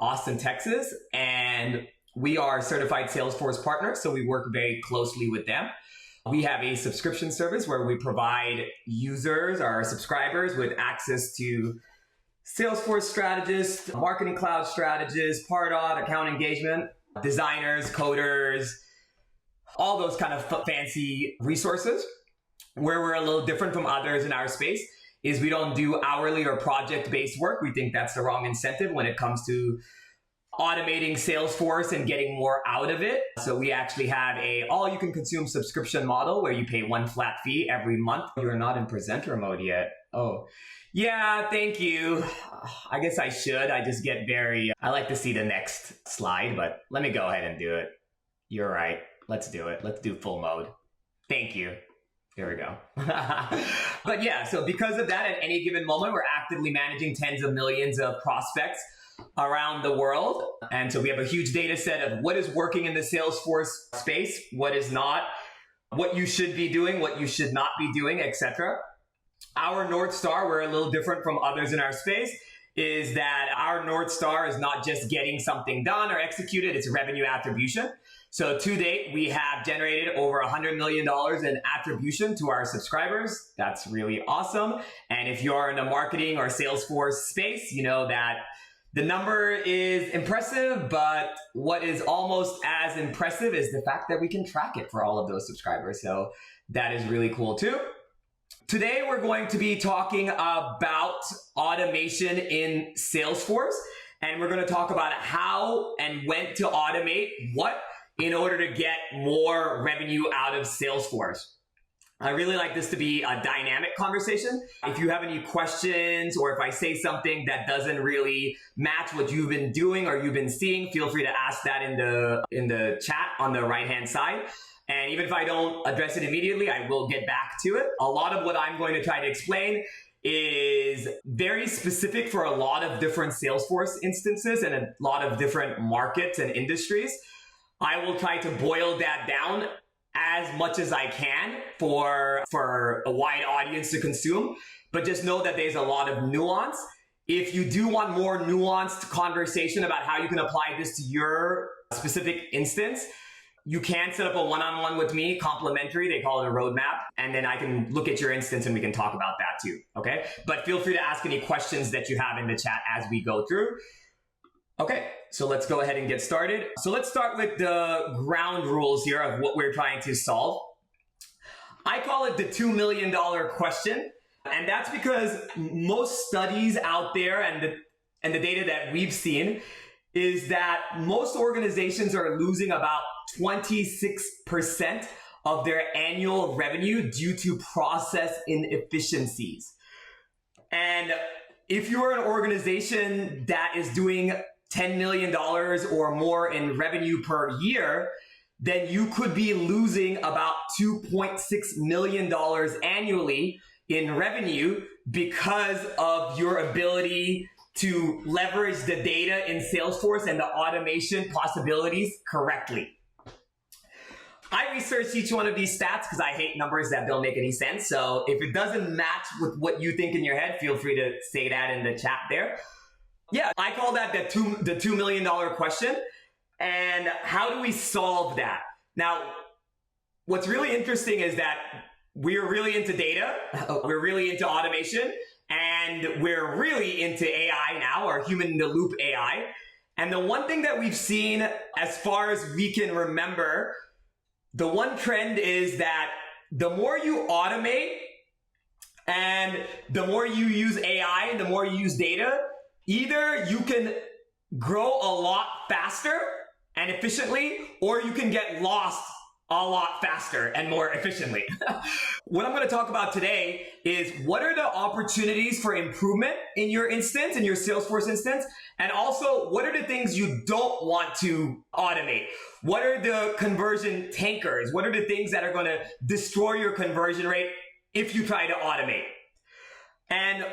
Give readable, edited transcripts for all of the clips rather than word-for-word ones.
Austin, Texas, and we are certified Salesforce partners, so we work very closely with them. We have a subscription service where we provide users, our subscribers, with access to Salesforce strategists, marketing cloud strategists, Pardot, account engagement, designers, coders, all those kind of fancy resources. Where we're a little different from others in our space is we don't do hourly or project-based work. We think that's the wrong incentive when it comes to automating Salesforce and getting more out of it. So we actually have a all-you-can-consume subscription model where you pay one flat fee every month. You're not in presenter mode yet. Oh, yeah, thank you. I guess I should. I just get I like to see the next slide, but let me go ahead and do it. You're right. Let's do it. Let's do full mode. Thank you. Here we go. But yeah, so because of that, at any given moment, we're actively managing tens of millions of prospects around the world. And so we have a huge data set of what is working in the Salesforce space, what is not, what you should be doing, what you should not be doing, etc. Our North Star, we're a little different from others in our space, is that our North Star is not just getting something done or executed, it's revenue attribution. So to date, we have generated over $100 million in attribution to our subscribers. That's really awesome. And if you're in the marketing or Salesforce space, you know that the number is impressive, but what is almost as impressive is the fact that we can track it for all of those subscribers. So that is really cool too. Today, we're going to be talking about automation in Salesforce, and we're going to talk about how and when to automate what in order to get more revenue out of Salesforce. I really like this to be a dynamic conversation. If you have any questions or if I say something that doesn't really match what you've been doing or you've been seeing, feel free to ask that in the chat on the right-hand side. And even if I don't address it immediately, I will get back to it. A lot of what I'm going to try to explain is very specific for a lot of different Salesforce instances and a lot of different markets and industries. I will try to boil that down as much as I can for a wide audience to consume, but just know that there's a lot of nuance. If you do want more nuanced conversation about how you can apply this to your specific instance, you can set up a one-on-one with me, complimentary, they call it a roadmap, and then I can look at your instance and we can talk about that too, okay? But feel free to ask any questions that you have in the chat as we go through. Okay, so let's go ahead and get started. So let's start with the ground rules here of what we're trying to solve. I call it the $2 million question, and that's because most studies out there and the data that we've seen is that most organizations are losing about 26% of their annual revenue due to process inefficiencies. And if you're an organization that is doing $10 million or more in revenue per year, then you could be losing about $2.6 million annually in revenue because of your ability to leverage the data in Salesforce and the automation possibilities correctly. I researched each one of these stats because I hate numbers that don't make any sense. So if it doesn't match with what you think in your head, feel free to say that in the chat there. Yeah, I call that the $2 million question. And how do we solve that? Now, what's really interesting is that we're really into data. We're really into automation. And we're really into AI now, or human-in-the-loop AI. And the one thing that we've seen as far as we can remember, the one trend is that the more you automate and the more you use AI and the more you use data, either you can grow a lot faster and efficiently, or you can get lost a lot faster and more efficiently. What I'm going to talk about today is what are the opportunities for improvement in your instance, in your Salesforce instance, and also what are the things you don't want to automate? What are the conversion tankers? What are the things that are going to destroy your conversion rate if you try to automate? And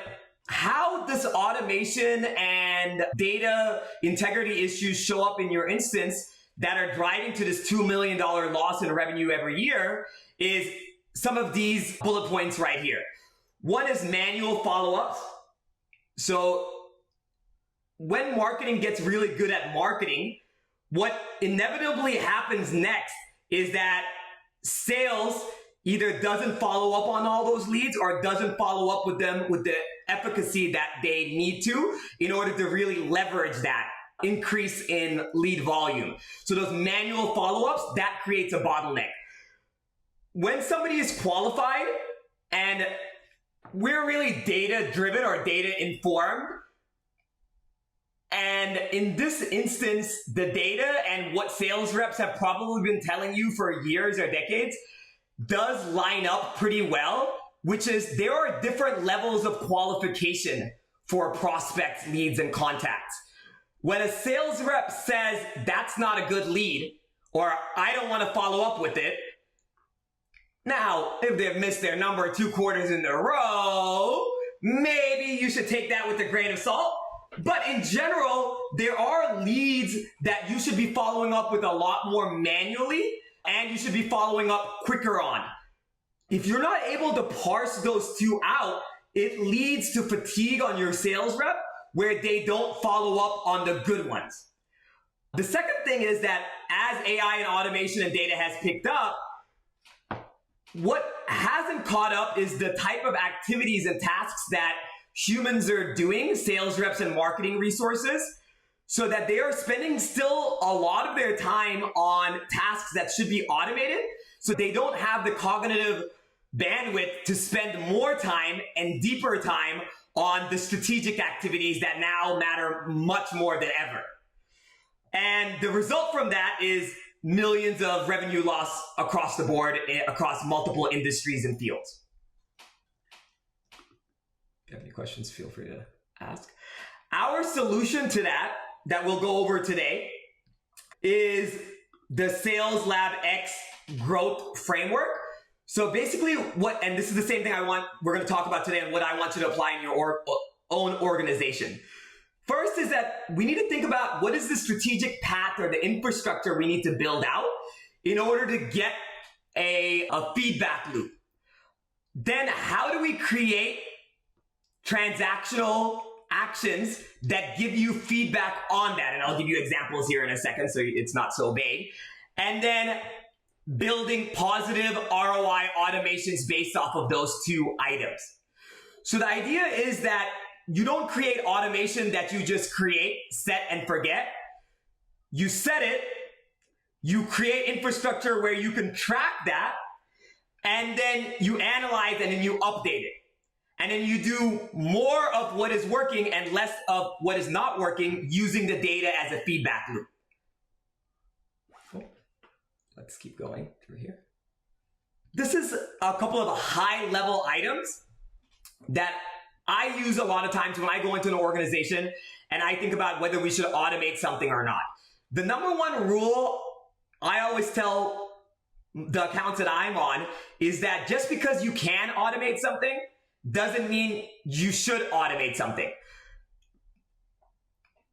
how does automation and data integrity issues show up in your instance that are driving to this $2 million loss in revenue every year is some of these bullet points right here. One is manual follow-ups. So when marketing gets really good at marketing, what inevitably happens next is that sales either doesn't follow up on all those leads or doesn't follow up with them with the efficacy that they need to in order to really leverage that increase in lead volume. So those manual follow-ups, that creates a bottleneck. When somebody is qualified and we're really data-driven or data-informed, and in this instance, the data and what sales reps have probably been telling you for years or decades does line up pretty well, which is there are different levels of qualification for prospects, leads, and contacts. When a sales rep says that's not a good lead, or I don't want to follow up with it, now, if they've missed their number 2 quarters in a row, maybe you should take that with a grain of salt. But in general, there are leads that you should be following up with a lot more manually, and you should be following up quicker on. If you're not able to parse those two out, it leads to fatigue on your sales rep where they don't follow up on the good ones. The second thing is that as AI and automation and data has picked up, what hasn't caught up is the type of activities and tasks that humans are doing, sales reps and marketing resources, so that they are spending still a lot of their time on tasks that should be automated, so they don't have the cognitive bandwidth to spend more time and deeper time on the strategic activities that now matter much more than ever. And the result from that is millions of revenue loss across the board, across multiple industries and fields. If you have any questions, feel free to ask. Our solution to that we'll go over today is the SalesLabX Growth Framework. So basically and this is the same thing we're going to talk about today and what I want you to apply in your own organization. First is that we need to think about what is the strategic path or the infrastructure we need to build out in order to get a feedback loop. Then how do we create transactional actions that give you feedback on that? And I'll give you examples here in a second so it's not so vague. And then building positive ROI automations based off of those 2 items. So the idea is that you don't create automation that you just create, set, and forget. You set it, you create infrastructure where you can track that, and then you analyze and then you update it. And then you do more of what is working and less of what is not working using the data as a feedback loop. Cool. Let's keep going through here. This is a couple of high-level items that I use a lot of times when I go into an organization and I think about whether we should automate something or not. The number one rule I always tell the accounts that I'm on is that just because you can automate something doesn't mean you should automate something.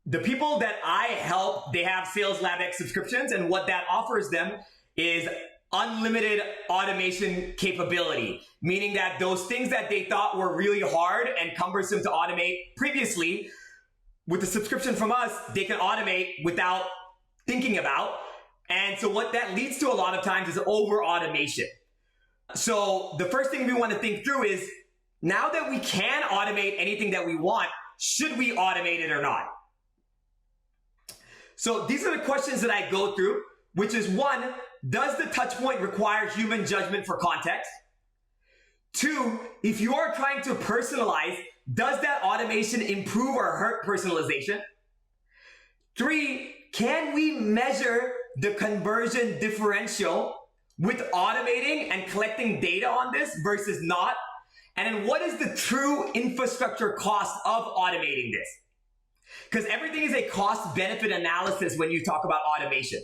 The people that I help, they have SalesLabX subscriptions, and what that offers them is unlimited automation capability, meaning that those things that they thought were really hard and cumbersome to automate previously, with the subscription from us, they can automate without thinking about. And so what that leads to a lot of times is over automation. So the first thing we want to think through is, now that we can automate anything that we want, should we automate it or not? So these are the questions that I go through, which is 1, does the touch point require human judgment for context? 2, if you are trying to personalize, does that automation improve or hurt personalization? 3, can we measure the conversion differential with automating and collecting data on this versus not? And then what is the true infrastructure cost of automating this? Because everything is a cost-benefit analysis when you talk about automation.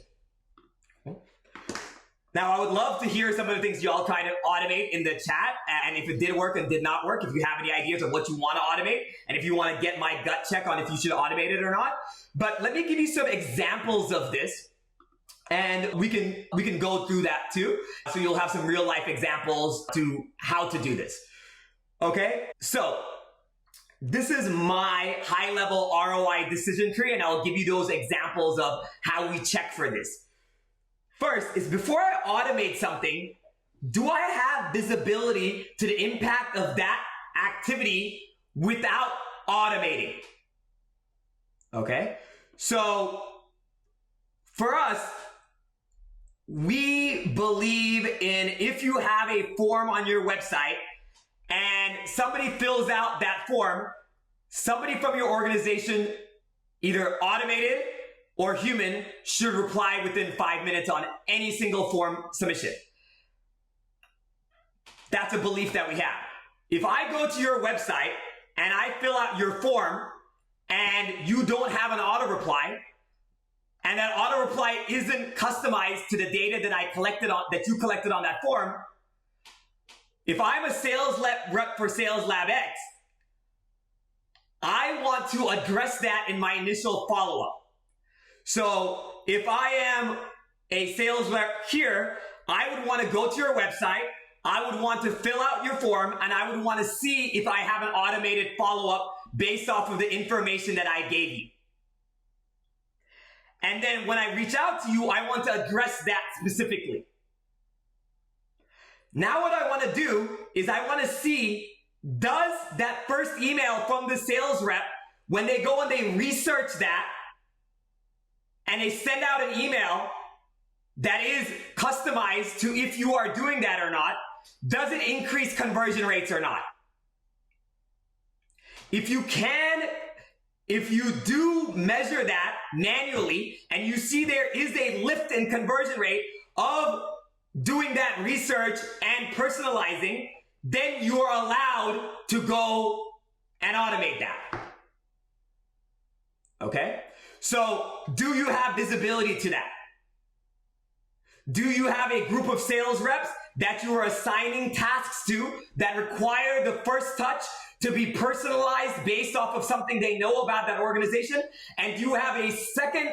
Now, I would love to hear some of the things y'all try to automate in the chat, and if it did work and did not work, if you have any ideas of what you want to automate, and if you want to get my gut check on if you should automate it or not. But let me give you some examples of this, and we can go through that too. So you'll have some real life examples to how to do this. Okay, so this is my high-level ROI decision tree, and I'll give you those examples of how we check for this. First is before I automate something, do I have visibility to the impact of that activity without automating? Okay, so for us, we believe in if you have a form on your website and somebody fills out that form, somebody from your organization, either automated or human, should reply within 5 minutes on any single form submission. That's a belief that we have. If I go to your website and I fill out your form and you don't have an auto reply, and that auto reply isn't customized to the data that you collected on that form, if I'm a sales rep for SalesLabX, I want to address that in my initial follow-up. So if I am a sales rep here, I would want to go to your website, I would want to fill out your form, and I would want to see if I have an automated follow-up based off of the information that I gave you. And then when I reach out to you, I want to address that specifically. Now what I want to do is I want to see, does that first email from the sales rep, when they go and they research that, and they send out an email that is customized to if you are doing that or not, does it increase conversion rates or not? If you do measure that manually and you see there is a lift in conversion rate of doing that research and personalizing, then you are allowed to go and automate that. Okay? So, do you have visibility to that? Do you have a group of sales reps that you are assigning tasks to that require the first touch to be personalized based off of something they know about that organization? And do you have a second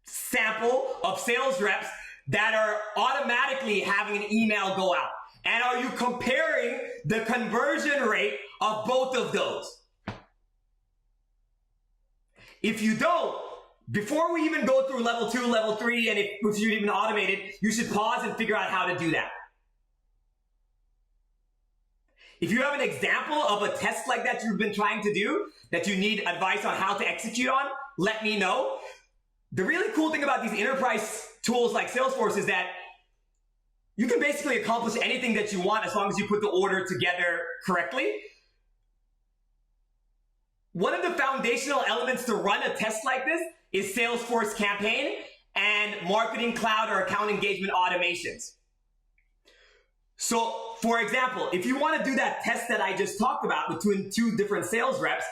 sample of sales reps that are automatically having an email go out? And are you comparing the conversion rate of both of those? If you don't, before we even go through level 2, level 3, and if you're even automated, you should pause and figure out how to do that. If you have an example of a test like that you've been trying to do, that you need advice on how to execute on, let me know. The really cool thing about these enterprise tools like Salesforce is that you can basically accomplish anything that you want as long as you put the order together correctly. One of the foundational elements to run a test like this is Salesforce campaign and Marketing Cloud or account engagement automations. So, for example, if you want to do that test that I just talked about between two different sales reps,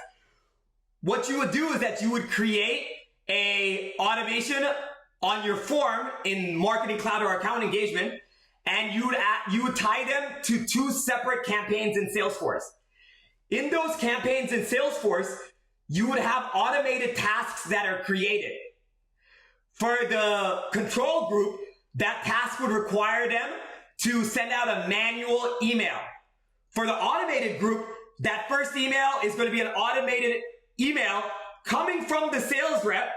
what you would do is that you would create a automation on your form in Marketing Cloud or account engagement, and you would tie them to two separate campaigns in Salesforce. In those campaigns in Salesforce, you would have automated tasks that are created. For the control group, that task would require them to send out a manual email. For the automated group, that first email is going to be an automated email coming from the sales rep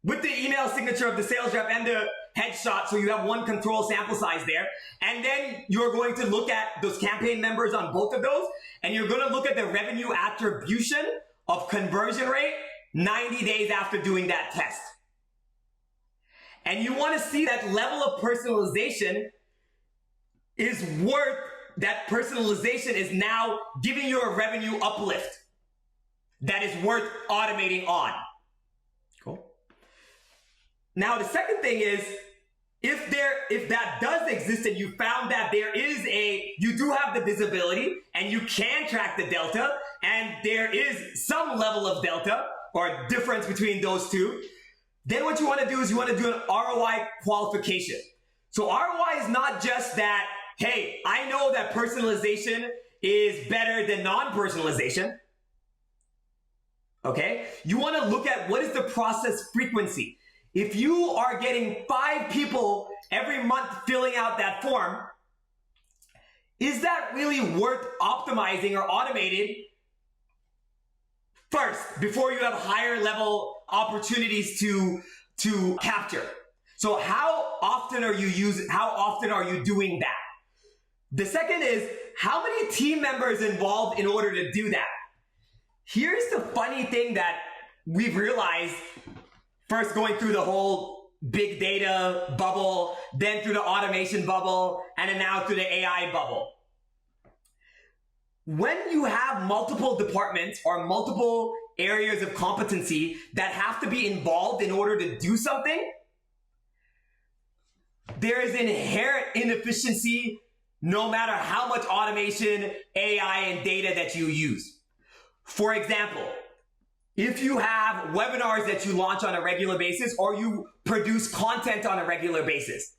with the email signature of the sales rep and the headshot, so you have one control sample size there. And then you're going to look at those campaign members on both of those, and you're going to look at the revenue attribution of conversion rate 90 days after doing that test. And you want to see that level of personalization is worth, that personalization is now giving you a revenue uplift that is worth automating on. Cool. Now, the second thing is, if that does exist and you found that you do have the visibility and you can track the delta and there is some level of delta or difference between those two, then what you want to do is you want to do an ROI qualification. So ROI is not just that, hey, I know that personalization is better than non-personalization. Okay? You want to look at what is the process frequency. If you are getting 5 people every month filling out that form, is that really worth optimizing or automating first before you have higher level opportunities to capture. So how often are you doing that? The second is, how many team members involved in order to do that? Here's the funny thing that we've realized, first going through the whole big data bubble, then through the automation bubble, and then now through the AI bubble. When you have multiple departments or multiple areas of competency that have to be involved in order to do something, there is inherent inefficiency no matter how much automation, AI, and data that you use. For example, if you have webinars that you launch on a regular basis or you produce content on a regular basis,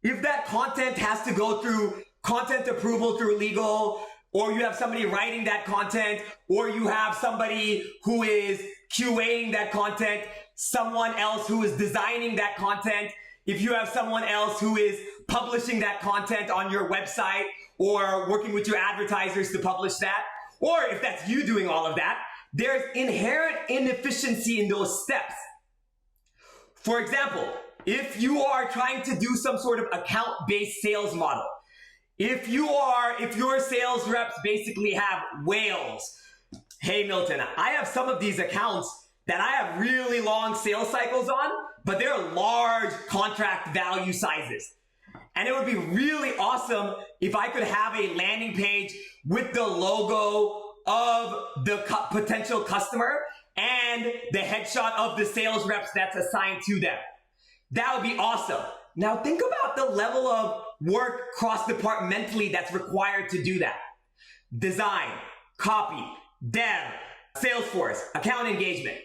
if that content has to go through content approval through legal, or you have somebody writing that content, or you have somebody who is QAing that content, someone else who is designing that content, if you have someone else who is publishing that content on your website or working with your advertisers to publish that, or if that's you doing all of that, there's inherent inefficiency in those steps. For example, if you are trying to do some sort of account-based sales model, if your sales reps basically have whales, hey Milton, I have some of these accounts that I have really long sales cycles on, but they're large contract value sizes. And it would be really awesome if I could have a landing page with the logo of the potential customer and the headshot of the sales reps that's assigned to them. That would be awesome. Now think about the level of work cross-departmentally that's required to do that. Design, copy, dev, Salesforce, account engagement.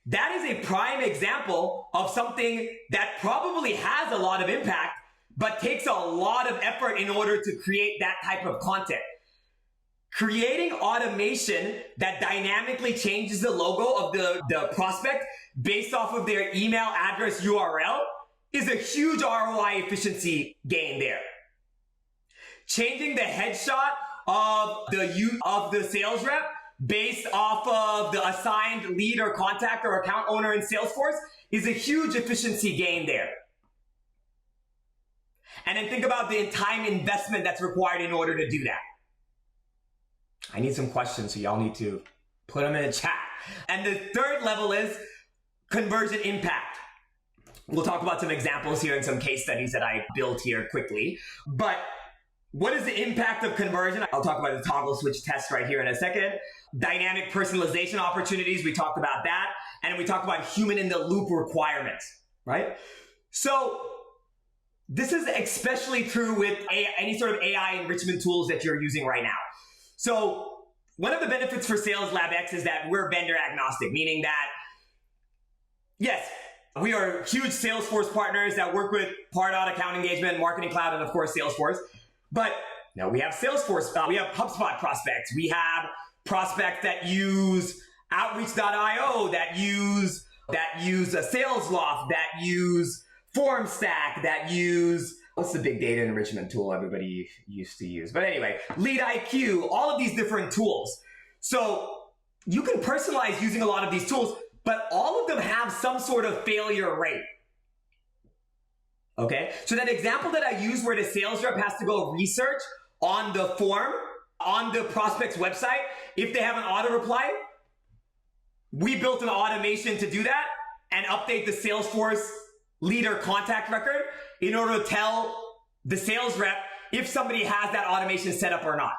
That is a prime example of something that probably has a lot of impact, but takes a lot of effort in order to create that type of content. Creating automation that dynamically changes the logo of the prospect based off of their email address URL is a huge ROI efficiency gain there. Changing the headshot of the sales rep based off of the assigned lead or contact or account owner in Salesforce is a huge efficiency gain there. And then think about the time investment that's required in order to do that. I need some questions, so y'all need to put them in the chat. And the third level is conversion impact. We'll talk about some examples here and some case studies that I built here quickly. But what is the impact of conversion? I'll talk about the toggle switch test right here in a second. Dynamic personalization opportunities, we talked about that. And we talked about human in the loop requirements, right? So this is especially true with any sort of AI enrichment tools that you're using right now. So one of the benefits for SalesLabX is that we're vendor agnostic, meaning that, yes, we are huge Salesforce partners that work with Pardot, account engagement, marketing cloud, and of course Salesforce. But now we have Salesforce, we have HubSpot prospects, we have prospects that use Outreach.io, that use a SalesLoft, that use FormStack, that use, what's the big data enrichment tool everybody used to use? But anyway, LeadIQ, all of these different tools. So you can personalize using a lot of these tools, but all of them have some sort of failure rate. Okay, so that example that I used where the sales rep has to go research on the form, on the prospect's website, if they have an auto reply, we built an automation to do that and update the Salesforce leader contact record in order to tell the sales rep if somebody has that automation set up or not.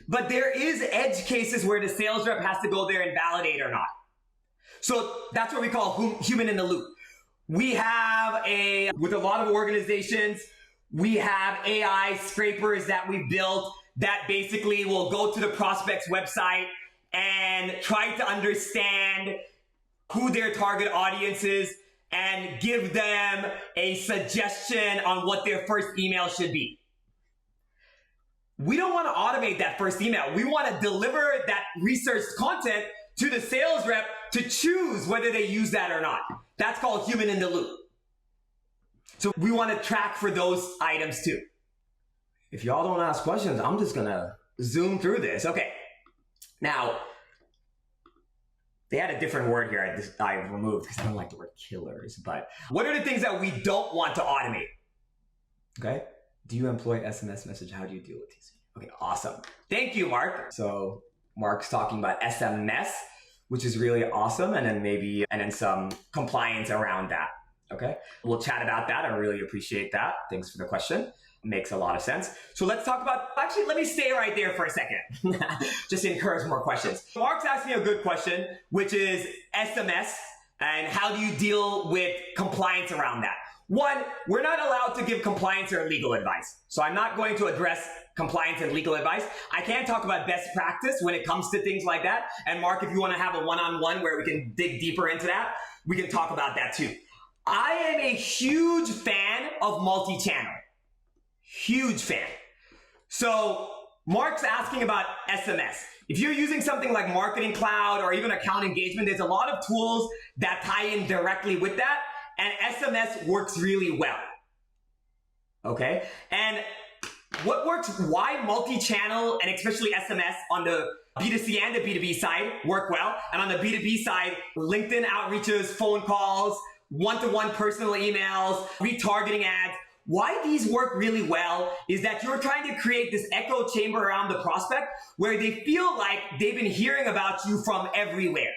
But there is edge cases where the sales rep has to go there and validate or not. So that's what we call human in the loop. We have with a lot of organizations, we have AI scrapers that we built that basically will go to the prospect's website and try to understand who their target audience is and give them a suggestion on what their first email should be. We don't want to automate that first email. We want to deliver that researched content to the sales rep to choose whether they use that or not. That's called human in the loop. So we want to track for those items too. If y'all don't ask questions, I'm just going to zoom through this. Okay. Now, They had a different word here I removed because I don't like the word killers. But what are the things that we don't want to automate? Okay. Do you employ SMS message? How do you deal with these? Okay, awesome. Thank you, Mark. So Mark's talking about SMS, which is really awesome. And then some compliance around that. Okay. We'll chat about that. I really appreciate that. Thanks for the question. Makes a lot of sense. So let's talk about, actually, let me stay right there for a second. Just to encourage more questions. Mark's asking a good question, which is SMS and how do you deal with compliance around that? One, we're not allowed to give compliance or legal advice. So I'm not going to address compliance and legal advice. I can talk about best practice when it comes to things like that. And Mark, if you want to have a one-on-one where we can dig deeper into that, we can talk about that too. I am a huge fan of multi-channel. Huge fan. So Mark's asking about SMS. If you're using something like Marketing Cloud or even account engagement, there's a lot of tools that tie in directly with that. And SMS works really well. Okay. And what works, why multi-channel and especially SMS on the B2C and the B2B side work well. And on the B2B side, LinkedIn outreaches, phone calls, one-to-one personal emails, retargeting ads. Why these work really well is that you're trying to create this echo chamber around the prospect where they feel like they've been hearing about you from everywhere.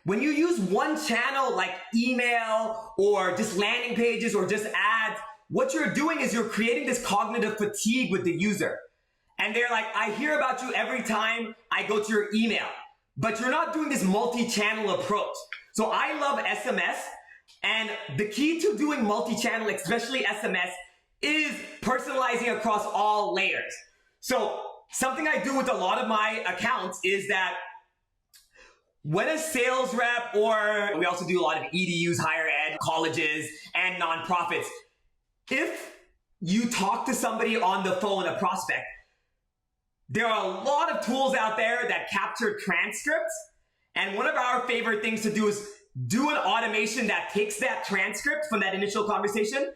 When you use one channel like email or just landing pages or just ads, what you're doing is you're creating this cognitive fatigue with the user. And they're like, I hear about you every time I go to your email, but you're not doing this multi-channel approach. So I love SMS. And the key to doing multi-channel, especially SMS, is personalizing across all layers. So something I do with a lot of my accounts is that when a sales rep, or we also do a lot of EDUs, higher ed, colleges, and nonprofits, if you talk to somebody on the phone, a prospect, there are a lot of tools out there that capture transcripts. And one of our favorite things to do is do an automation that takes that transcript from that initial conversation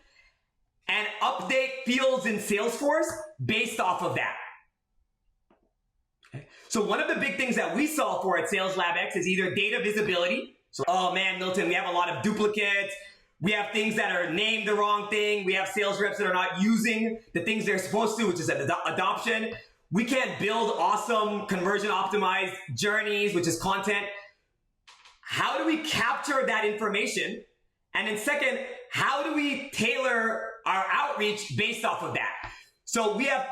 and update fields in Salesforce based off of that. Okay. So one of the big things that we solve for at SalesLabX is either data visibility. So, oh man, Milton, we have a lot of duplicates. We have things that are named the wrong thing. We have sales reps that are not using the things they're supposed to, which is adoption. We can't build awesome conversion optimized journeys, which is content. How do we capture that information? And then second, how do we tailor our outreach based off of that? So we have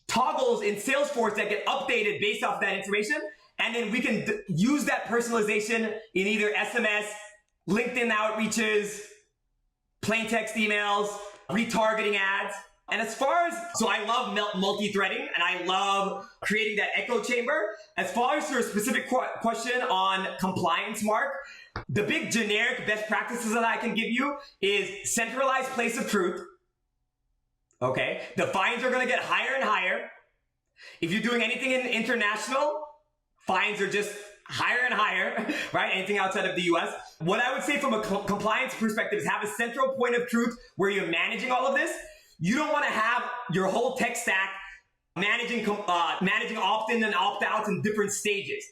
toggles in Salesforce that get updated based off of that information. And then we can use that personalization in either SMS, LinkedIn outreaches, plain text emails, retargeting ads. And as far as, so I love multi-threading and I love creating that echo chamber. As far as your specific question on compliance, Mark, the big generic best practices that I can give you is centralized place of truth. Okay. The fines are going to get higher and higher. If you're doing anything in international, fines are just higher and higher, right? Anything outside of the US. What I would say from a compliance perspective is have a central point of truth where you're managing all of this. You don't want to have your whole tech stack managing opt-in and opt-outs in different stages.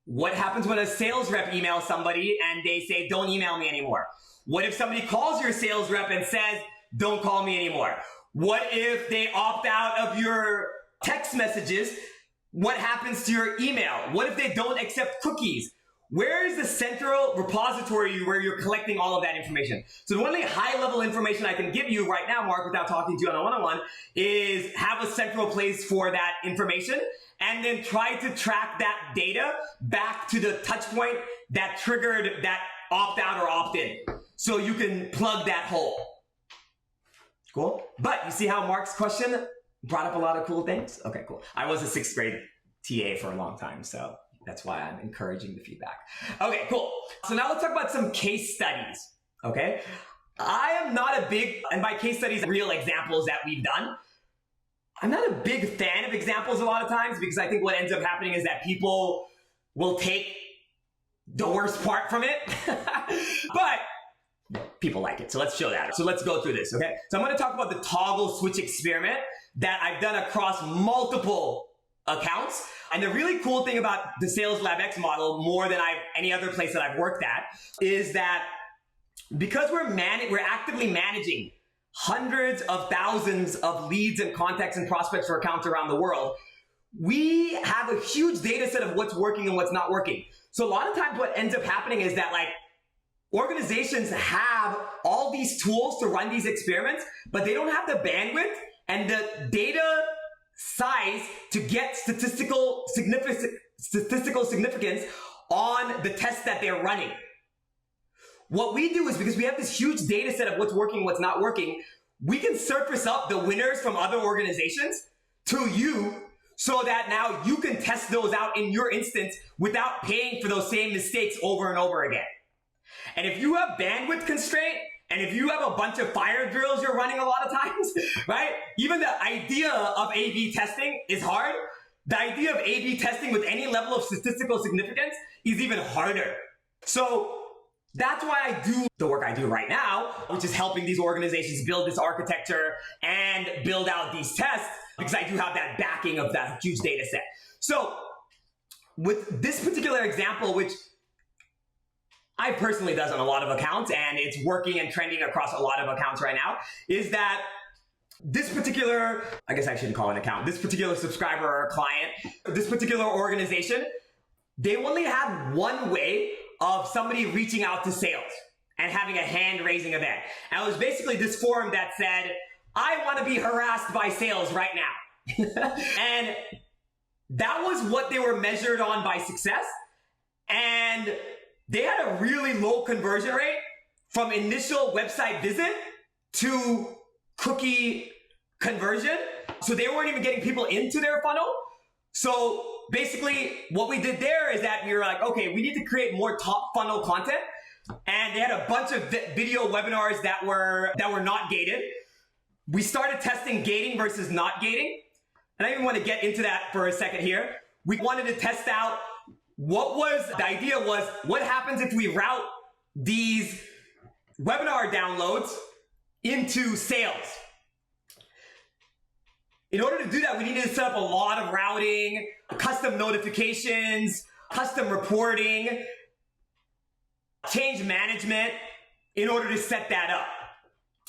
What happens when a sales rep emails somebody and they say, don't email me anymore? What if somebody calls your sales rep and says, don't call me anymore? What if they opt out of your text messages? What happens to your email? What if they don't accept cookies? Where is the central repository where you're collecting all of that information? So the only high-level information I can give you right now, Mark, without talking to you on a one-on-one, is have a central place for that information and then try to track that data back to the touch point that triggered that opt-out or opt-in so you can plug that hole. Cool? But you see how Mark's question brought up a lot of cool things? Okay, cool. I was a 6th grade TA for a long time, so that's why I'm encouraging the feedback. Okay, cool. So now let's talk about some case studies, okay? I am not a big, and by case studies, real examples that we've done. I'm not a big fan of examples a lot of times because I think what ends up happening is that people will take the worst part from it. But people like it, so let's show that. So let's go through this, okay? So I'm gonna talk about the toggle switch experiment that I've done across multiple accounts. And the really cool thing about the SalesLabX model, more than any other place that I've worked at, is that because we're actively managing hundreds of thousands of leads and contacts and prospects for accounts around the world, we have a huge data set of what's working and what's not working. So a lot of times what ends up happening is that organizations have all these tools to run these experiments, but they don't have the bandwidth and the data size to get statistical significance on the tests that they're running. What we do is, because we have this huge data set of what's working, what's not working, we can surface up the winners from other organizations to you so that now you can test those out in your instance without paying for those same mistakes over and over again. And if you have bandwidth constraint, and if you have a bunch of fire drills you're running a lot of times, right? Even the idea of A/B testing is hard. The idea of A/B testing with any level of statistical significance is even harder. So that's why I do the work I do right now, which is helping these organizations build this architecture and build out these tests, because I do have that backing of that huge data set. So with this particular example, which I personally does on a lot of accounts, and it's working and trending across a lot of accounts right now, is that this particular, I guess I shouldn't call it an account, this particular subscriber or client, this particular organization, they only had one way of somebody reaching out to sales and having a hand-raising event. And it was basically this forum that said, I want to be harassed by sales right now. And that was what they were measured on by success. And they had a really low conversion rate from initial website visit to cookie conversion. So they weren't even getting people into their funnel. So basically what we did there is that we were like, okay, we need to create more top funnel content. And they had a bunch of video webinars that were not gated. We started testing gating versus not gating. And I even want to get into that for a second here. We wanted to test out the idea was, what happens if we route these webinar downloads into sales? In order to do that, we needed to set up a lot of routing, custom notifications, custom reporting, change management in order to set that up.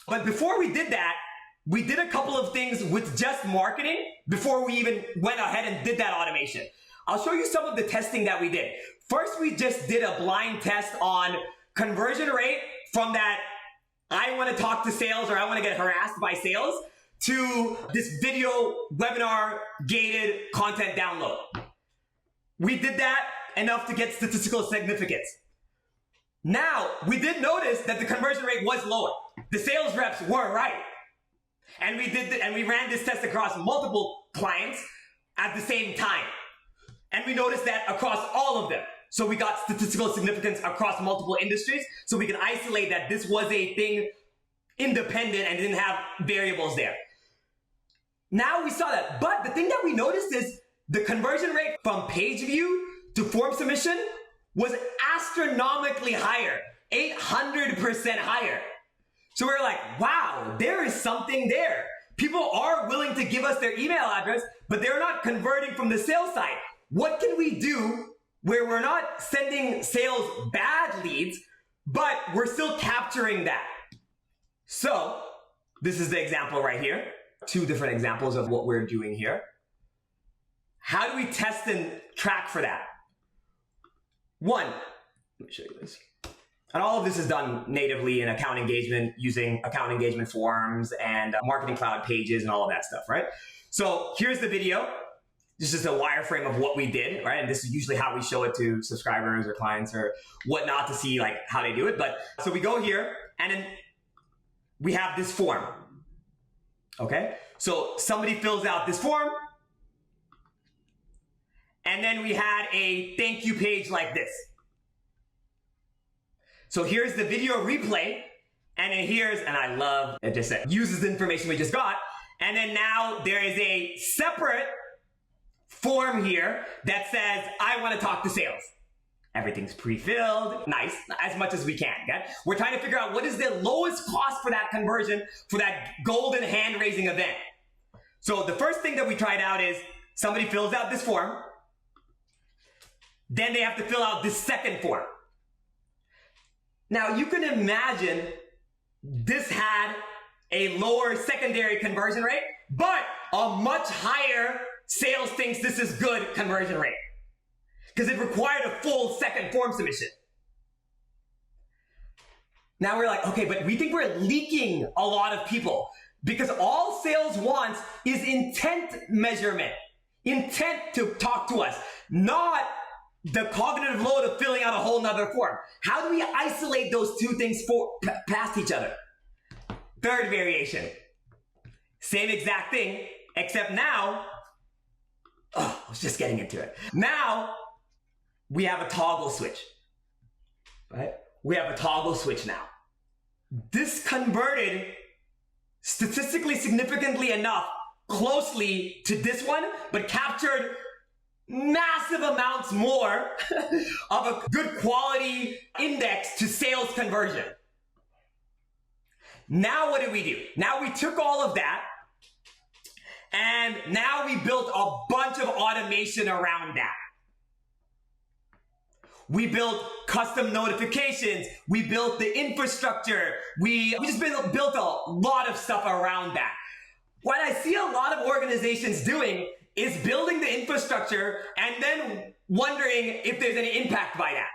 But before we did that, we did a couple of things with just marketing before we even went ahead and did that automation. I'll show you some of the testing that we did. First, we just did a blind test on conversion rate from that I want to talk to sales or I want to get harassed by sales to this video webinar gated content download. We did that enough to get statistical significance. Now, we did notice that the conversion rate was lower. The sales reps were right. And we ran this test across multiple clients at the same time. And we noticed that across all of them. So we got statistical significance across multiple industries. So we can isolate that this was a thing independent and didn't have variables there. Now we saw that. But the thing that we noticed is the conversion rate from page view to form submission was astronomically higher, 800% higher. So we're like, wow, there is something there. People are willing to give us their email address, but they're not converting from the sales side. What can we do where we're not sending sales bad leads, but we're still capturing that? So this is the example right here. Two different examples of what we're doing here. How do we test and track for that? One, let me show you this. And all of this is done natively in account engagement using account engagement forms and marketing cloud pages and all of that stuff, right? So here's the video. This is a wireframe of what we did, right? And this is usually how we show it to subscribers or clients or whatnot to see like how they do it. But so we go here and then we have this form. Okay. So somebody fills out this form. And then we had a thank you page like this. So here's the video replay. And then and I love it, just uses the information we just got. And then now there is a separate form here that says, I want to talk to sales. Everything's pre-filled. Nice. As much as we can. Okay? We're trying to figure out what is the lowest cost for that conversion for that golden hand-raising event. So the first thing that we tried out is, somebody fills out this form. Then they have to fill out this second form. Now you can imagine this had a lower secondary conversion rate, but a much higher sales thinks this is good conversion rate because it required a full second form submission. Now we're like, okay, but we think we're leaking a lot of people because all sales wants is intent measurement, intent to talk to us, not the cognitive load of filling out a whole nother form. How do we isolate those two things past each other? Third variation. Same exact thing, except now, I was just getting into it. Now, we have a toggle switch, right? We have a toggle switch now. This converted statistically significantly enough closely to this one, but captured massive amounts more of a good quality index to sales conversion. Now what did we do? Now we took all of that and now we built a bunch of automation around that. We built custom notifications. We built the infrastructure. We just built a lot of stuff around that. What I see a lot of organizations doing is building the infrastructure and then wondering if there's any impact by that.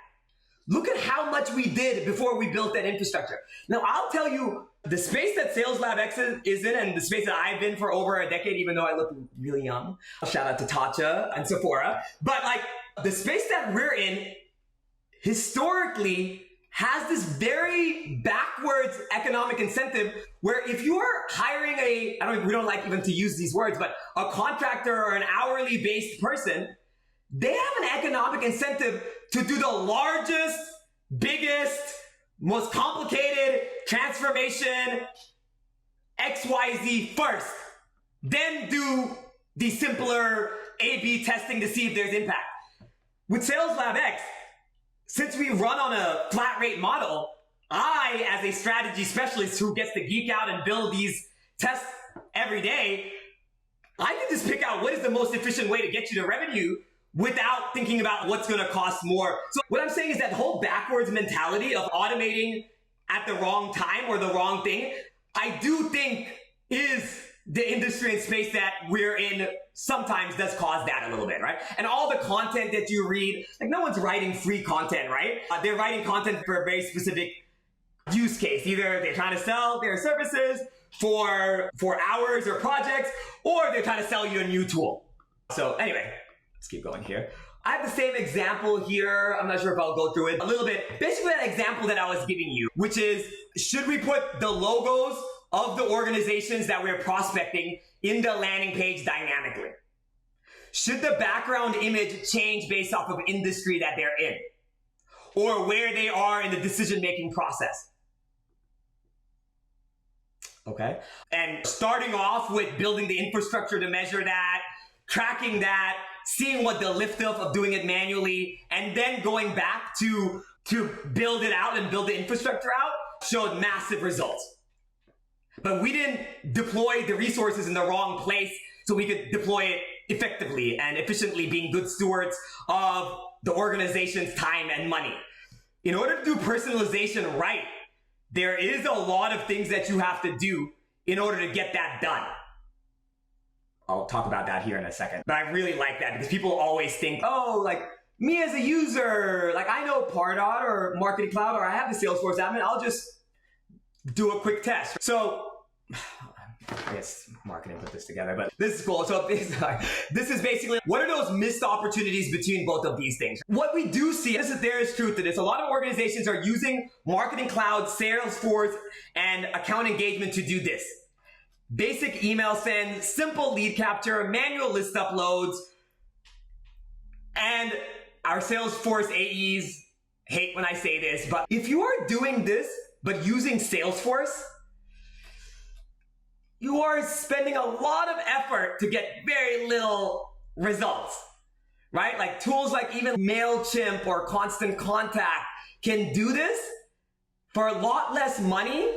Look at how much we did before we built that infrastructure. Now, I'll tell you, the space that SalesLabX is in and the space that I've been for over a decade, even though I look really young, shout out to Tatcha and Sephora, but like the space that we're in historically has this very backwards economic incentive where if you are hiring we don't like even to use these words, but a contractor or an hourly based person, they have an economic incentive to do the largest, biggest, most complicated transformation XYZ first, then do the simpler A/B testing to see if there's impact. With SalesLabX, since we run on a flat rate model, I, as a strategy specialist who gets to geek out and build these tests every day, I can just pick out what is the most efficient way to get you to revenue without thinking about what's going to cost more. So what I'm saying is that whole backwards mentality of automating at the wrong time or the wrong thing, I do think is the industry and space that we're in sometimes does cause that a little bit, right? And all the content that you read, like no one's writing free content, right? They're writing content for a very specific use case. Either they're trying to sell their services for hours or projects, or they're trying to sell you a new tool. So anyway, let's keep going here. I have the same example here. I'm not sure if I'll go through it a little bit. Basically that example that I was giving you, which is, should we put the logos of the organizations that we're prospecting in the landing page dynamically? Should the background image change based off of industry that they're in or where they are in the decision-making process? Okay. And starting off with building the infrastructure to measure that, tracking that, seeing what the lift of doing it manually, and then going back to build it out and build the infrastructure out showed massive results. But we didn't deploy the resources in the wrong place so we could deploy it effectively and efficiently, being good stewards of the organization's time and money. In order to do personalization right, there is a lot of things that you have to do in order to get that done. I'll talk about that here in a second. But I really like that because people always think, oh, like me as a user, like I know Pardot or Marketing Cloud, or I have the Salesforce admin, I'll just do a quick test. So I guess marketing put this together, but this is cool. So this is basically, what are those missed opportunities between both of these things? What we do see, there is truth to this. A lot of organizations are using Marketing Cloud, Salesforce, and account engagement to do this. Basic email send, simple lead capture, manual list uploads, and our Salesforce AEs hate when I say this, but if you are doing this, but using Salesforce, you are spending a lot of effort to get very little results, right? Like tools like even MailChimp or Constant Contact can do this for a lot less money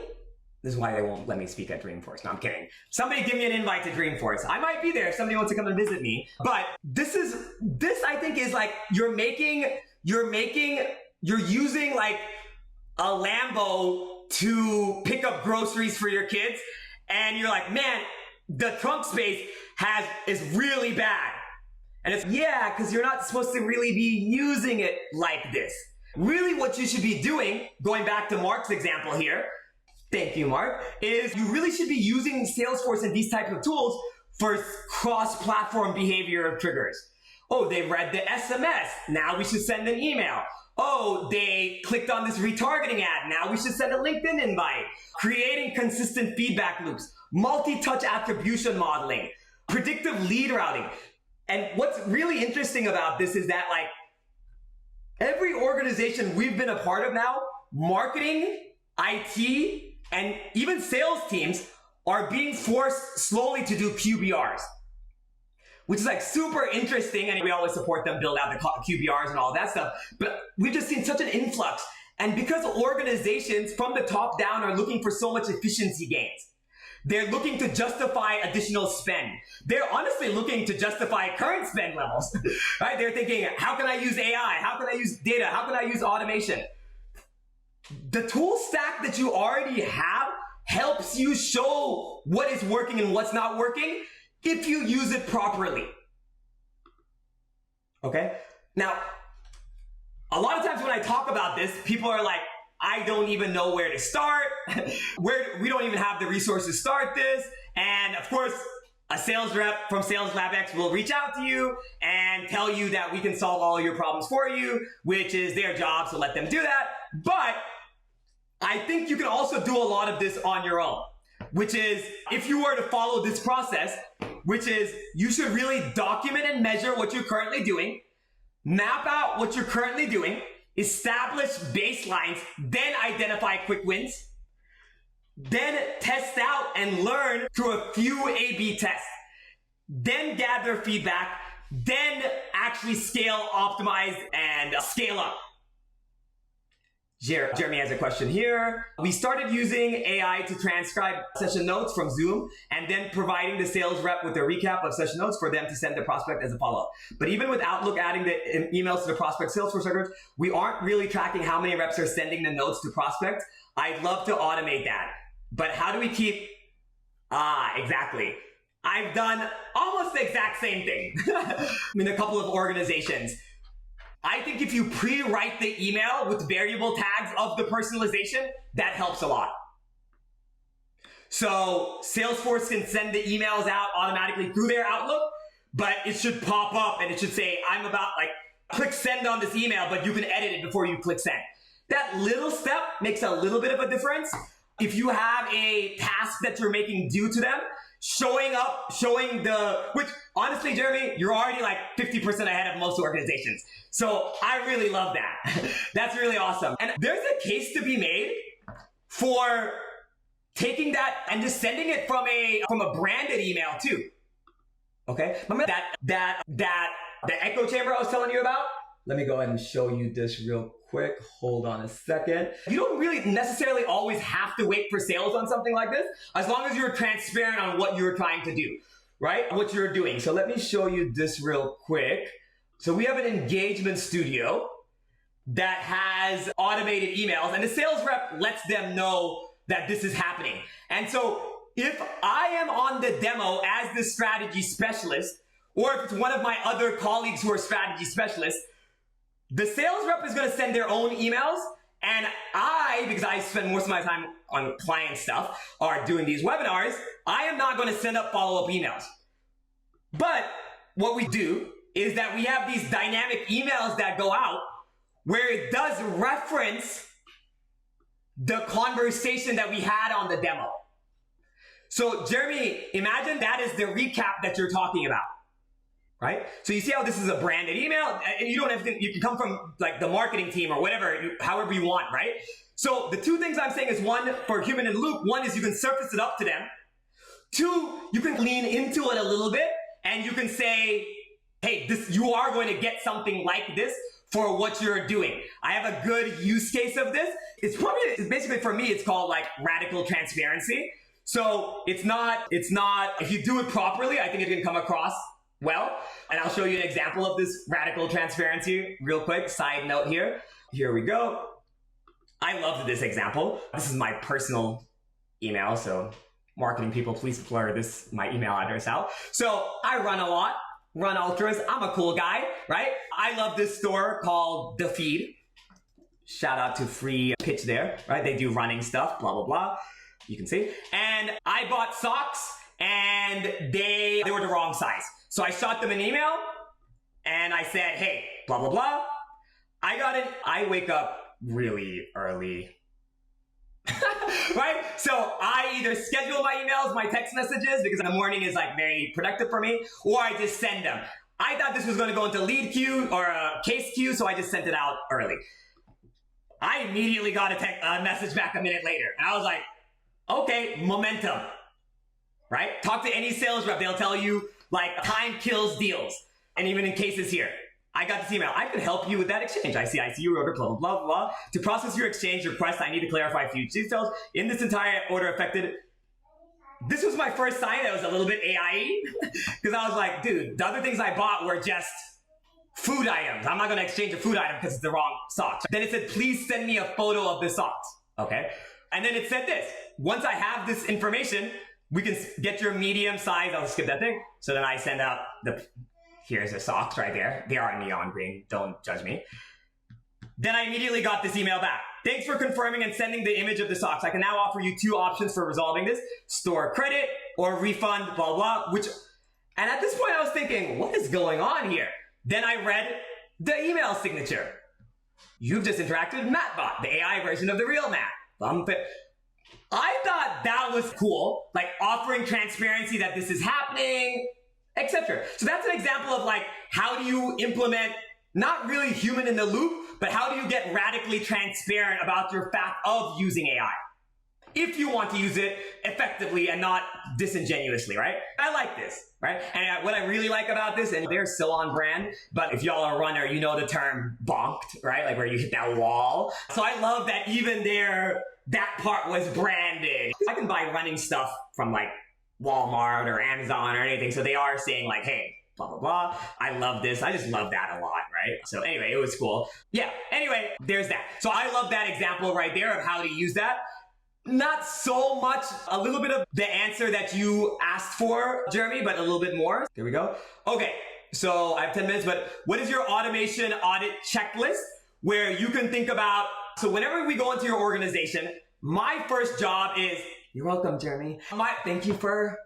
This is why they won't let me speak at Dreamforce. No, I'm kidding. Somebody give me an invite to Dreamforce. I might be there if somebody wants to come and visit me. But this I think is like, you're using like a Lambo to pick up groceries for your kids. And you're like, man, the trunk space is really bad. And it's, yeah, because you're not supposed to really be using it like this. Really what you should be doing, going back to Mark's example here, thank you, Mark, is you really should be using Salesforce and these types of tools for cross-platform behavior triggers. Oh, they read the SMS. Now we should send an email. Oh, they clicked on this retargeting ad. Now we should send a LinkedIn invite. Creating consistent feedback loops, multi-touch attribution modeling, predictive lead routing. And what's really interesting about this is that like every organization we've been a part of now, marketing, IT, and even sales teams are being forced slowly to do QBRs, which is like super interesting. And we always support them, build out the QBRs and all that stuff. But we've just seen such an influx. And because organizations from the top down are looking for so much efficiency gains, they're looking to justify additional spend. They're honestly looking to justify current spend levels, right? They're thinking, how can I use AI? How can I use data? How can I use automation? The tool stack that you already have helps you show what is working and what's not working if you use it properly. Okay? Now, a lot of times when I talk about this, people are like, I don't even know where to start. We don't even have the resources to start this. And of course, a sales rep from SalesLabX will reach out to you and tell you that we can solve all your problems for you, which is their job, so let them do that. But I think you can also do a lot of this on your own, which is if you were to follow this process, which is you should really document and measure what you're currently doing, map out what you're currently doing, establish baselines, then identify quick wins, then test out and learn through a few A/B tests, then gather feedback, then actually scale, optimize, and scale up. Jeremy has a question here. We started using AI to transcribe session notes from Zoom and then providing the sales rep with a recap of session notes for them to send the prospect as a follow-up. But even with Outlook adding the emails to the prospect Salesforce records, we aren't really tracking how many reps are sending the notes to prospects. I'd love to automate that. But how do we keep... exactly. I've done almost the exact same thing in a couple of organizations. I think if you pre-write the email with variable tags of the personalization, that helps a lot. So Salesforce can send the emails out automatically through their Outlook, but it should pop up and it should say, I'm about like, click send on this email, but you can edit it before you click send. That little step makes a little bit of a difference. If you have a task that you're making due to them, which honestly, Jeremy, you're already like 50% ahead of most organizations. So I really love that. That's really awesome. And there's a case to be made for taking that and just sending it from a branded email too. Okay? Remember the echo chamber I was telling you about? Let me go ahead and show you this real quick. Hold on a second. You don't really necessarily always have to wait for sales on something like this, as long as you're transparent on what you're trying to do, right? What you're doing. So let me show you this real quick. So we have an engagement studio that has automated emails, and the sales rep lets them know that this is happening. And so if I am on the demo as the strategy specialist, or if it's one of my other colleagues who are strategy specialists, the sales rep is going to send their own emails, and because I spend most of my time on client stuff or doing these webinars, I am not going to send up follow-up emails. But what we do is that we have these dynamic emails that go out where it does reference the conversation that we had on the demo. So Jeremy, imagine that is the recap that you're talking about. Right? So you see how this is a branded email? And you don't have to, you can come from like the marketing team or whatever, however you want, right? So the two things I'm saying is, one, for human in the loop, one is you can surface it up to them. Two, you can lean into it a little bit and you can say, hey, you are going to get something like this for what you're doing. I have a good use case of this. It's basically for me, it's called like radical transparency. So it's not, if you do it properly, I think it can come across well. And I'll show you an example of this radical transparency real quick. Side note here. Here we go. I loved this example. This is my personal email. So marketing people, please blur my email address out. So I run a lot, run ultras. I'm a cool guy, right? I love this store called The Feed. Shout out to free pitch there, right? They do running stuff, blah, blah, blah. You can see. And I bought socks and they were the wrong size. So I shot them an email and I said, hey, blah, blah, blah. I wake up really early. Right? So I either schedule my emails, my text messages, because in the morning is like very productive for me, or I just send them. I thought this was going to go into lead queue or a case queue, so I just sent it out early. I immediately got a message back a minute later, and I was like, okay, momentum, right? Talk to any sales rep, they'll tell you like time kills deals. And even in cases here, I got this email. I could help you with that exchange. I see your order, blah, blah, blah, blah. To process your exchange request, I need to clarify a few details. In this entire order affected, this was my first sign that was a little bit AI-y. Because I was like, dude, the other things I bought were just food items. I'm not going to exchange a food item because it's the wrong socks. Then it said, please send me a photo of the socks. Okay. And then it said this. Once I have this information, we can get your medium size. I'll skip that thing. So then I send out here's the socks right there. They are neon green. Don't judge me. Then I immediately got this email back. Thanks for confirming and sending the image of the socks. I can now offer you 2 options for resolving this. Store credit or refund, blah, blah, and at this point I was thinking, what is going on here? Then I read the email signature. You've just interacted with MattBot, the AI version of the real Matt. I thought that was cool, like offering transparency that this is happening, etc. So that's an example of like, how do you implement not really human in the loop, but how do you get radically transparent about your fact of using AI? If you want to use it effectively and not disingenuously, right? I like this, right? And what I really like about this, and they're so on brand, but if y'all are a runner, you know the term bonked, right? Like where you hit that wall. So I love that even there, that part was branded. I can buy running stuff from like Walmart or Amazon or anything. So they are saying like, hey, blah, blah, blah. I love this. I just love that a lot, right? So anyway, it was cool. Yeah, anyway, there's that. So I love that example right there of how to use that. Not so much, a little bit of the answer that you asked for, Jeremy, but a little bit more. There we go. Okay, so I have 10 minutes, but what is your automation audit checklist where you can think about, so whenever we go into your organization, my first job is, you're welcome, Jeremy. Thank you for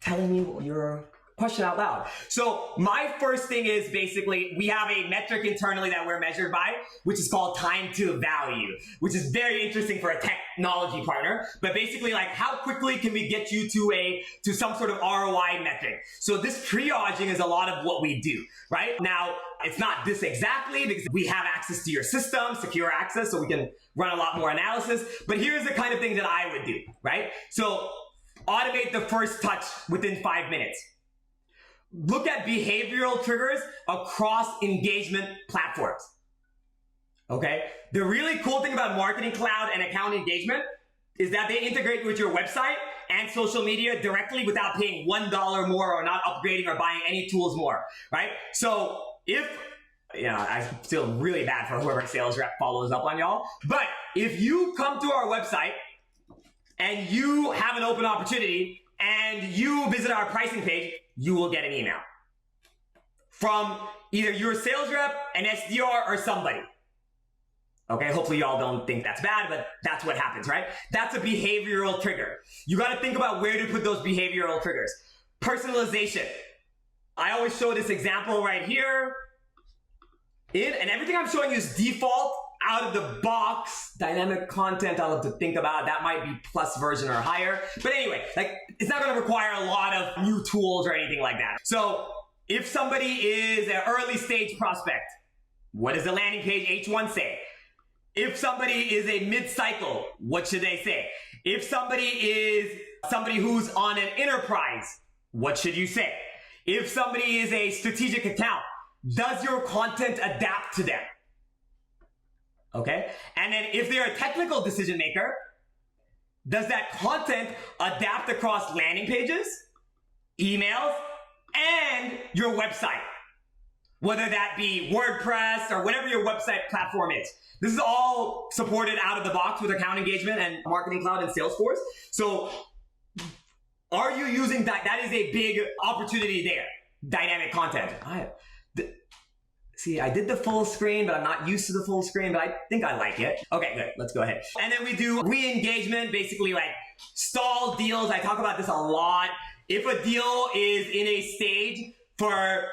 telling me your question out loud. So my first thing is basically, we have a metric internally that we're measured by, which is called time to value, which is very interesting for a technology partner. But basically like, how quickly can we get you to some sort of ROI metric? So this triaging is a lot of what we do, right? Now, it's not this exactly because we have access to your system, secure access, so we can run a lot more analysis. But here's the kind of thing that I would do, right? So automate the first touch within 5 minutes. Look at behavioral triggers across engagement platforms. Okay? The really cool thing about Marketing Cloud and account engagement is that they integrate with your website and social media directly without paying $1 more or not upgrading or buying any tools more, right? So I feel really bad for whoever sales rep follows up on y'all, but if you come to our website and you have an open opportunity and you visit our pricing page, you will get an email from either your sales rep, an SDR, or somebody. Okay, hopefully y'all don't think that's bad, but that's what happens, right? That's a behavioral trigger. You gotta think about where to put those behavioral triggers. Personalization. I always show this example right here. And everything I'm showing you is default, out of the box. Dynamic content I'll have to think about. That might be plus version or higher. But anyway, like it's not gonna require a lot of new tools or anything like that. So if somebody is an early stage prospect, what does the landing page H1 say? If somebody is a mid-cycle, what should they say? If somebody is somebody who's on an enterprise, what should you say? If somebody is a strategic account, does your content adapt to them? Okay? And then if they're a technical decision maker, does that content adapt across landing pages, emails, and your website? Whether that be WordPress or whatever your website platform is. This is all supported out of the box with account engagement and Marketing Cloud and Salesforce. So are you using that? That is a big opportunity there. Dynamic content. See, I did the full screen, but I'm not used to the full screen, but I think I like it. Okay, good. Let's go ahead. And then we do re-engagement, basically like stalled deals. I talk about this a lot. If a deal is in a stage for,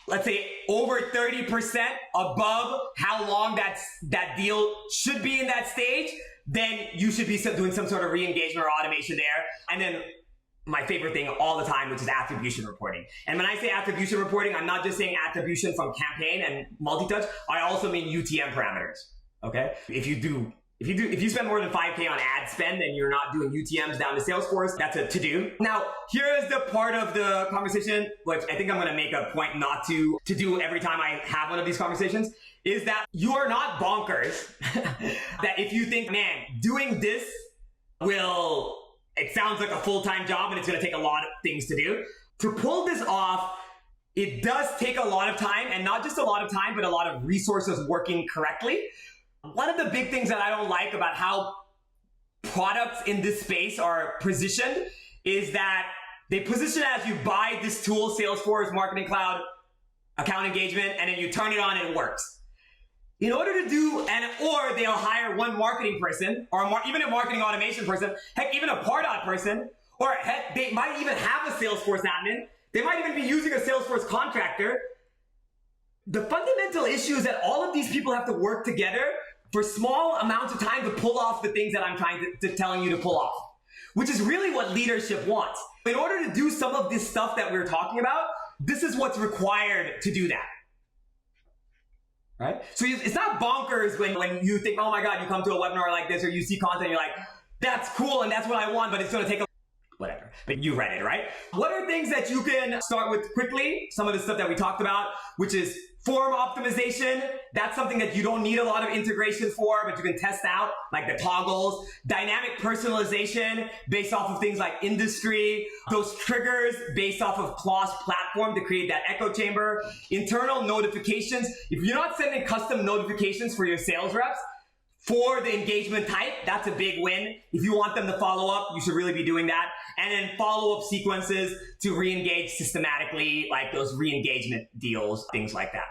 let's say, over 30% above how long that deal should be in that stage, then you should be doing some sort of re-engagement or automation there. And then my favorite thing all the time, which is attribution reporting. And when I say attribution reporting, I'm not just saying attribution from campaign and multi-touch. I also mean UTM parameters. Okay? If you spend more than 5K on ad spend and you're not doing UTMs down to Salesforce, that's a to-do. Now, here is the part of the conversation, which I think I'm going to make a point not to do every time I have one of these conversations, is that you are not bonkers. That if you think, man, doing this it sounds like a full-time job and it's going to take a lot of things to do. To pull this off, it does take a lot of time, and not just a lot of time, but a lot of resources working correctly. One of the big things that I don't like about how products in this space are positioned is that they position it as you buy this tool, Salesforce, Marketing Cloud, account engagement, and then you turn it on and it works. In order to do, or they'll hire one marketing person, or even a marketing automation person, heck, even a Pardot person, or heck, they might even have a Salesforce admin. They might even be using a Salesforce contractor. The fundamental issue is that all of these people have to work together for small amounts of time to pull off the things that I'm telling you to pull off, which is really what leadership wants. In order to do some of this stuff that we're talking about, this is what's required to do that. Right? So it's not bonkers when you think, oh my God, you come to a webinar like this or you see content, you're like, that's cool and that's what I want, but it's going to take whatever. But you read it, right? What are things that you can start with quickly? Some of the stuff that we talked about, which is form optimization. That's something that you don't need a lot of integration for, but you can test out, like the toggles. Dynamic personalization based off of things like industry. Those triggers based off of Clause platform to create that echo chamber. Internal notifications. If you're not sending custom notifications for your sales reps, for the engagement type, that's a big win. If you want them to follow up, you should really be doing that. And then follow-up sequences to re-engage systematically, like those re-engagement deals, things like that.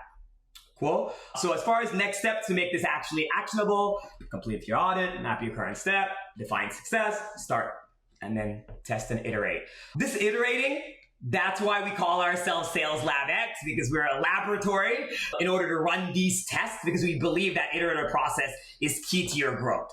Cool? So as far as next steps to make this actually actionable, complete your audit, map your current step, define success, start, and then test and iterate. This iterating, that's why we call ourselves SalesLabX, because we're a laboratory in order to run these tests, because we believe that iterative process is key to your growth.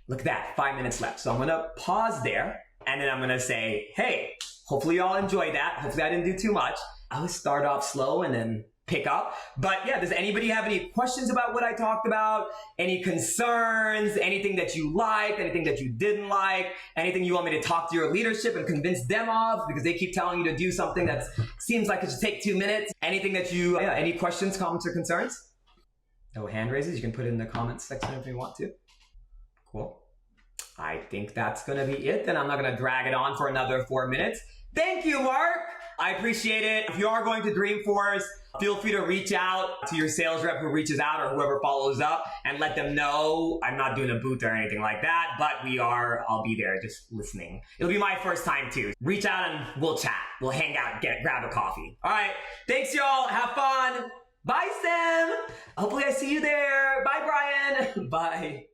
Look at that, 5 minutes left. So I'm gonna pause there, and then I'm gonna say, hey, hopefully y'all enjoyed that. Hopefully I didn't do too much. I would start off slow and then pick up. But yeah, does anybody have any questions about what I talked about? Any concerns? Anything that you liked? Anything that you didn't like? Anything you want me to talk to your leadership and convince them of because they keep telling you to do something that seems like it should take 2 minutes? Anything that any questions, comments, or concerns? No hand raises. You can put it in the comments section if you want to. Cool. I think that's going to be it. Then I'm not going to drag it on for another 4 minutes. Thank you, Mark. I appreciate it. If you are going to Dreamforce, feel free to reach out to your sales rep who reaches out or whoever follows up and let them know. I'm not doing a booth or anything like that, but I'll be there just listening. It'll be my first time too. Reach out and we'll chat. We'll hang out, grab a coffee. All right. Thanks, y'all. Have fun. Bye, Sam. Hopefully I see you there. Bye, Brian. Bye.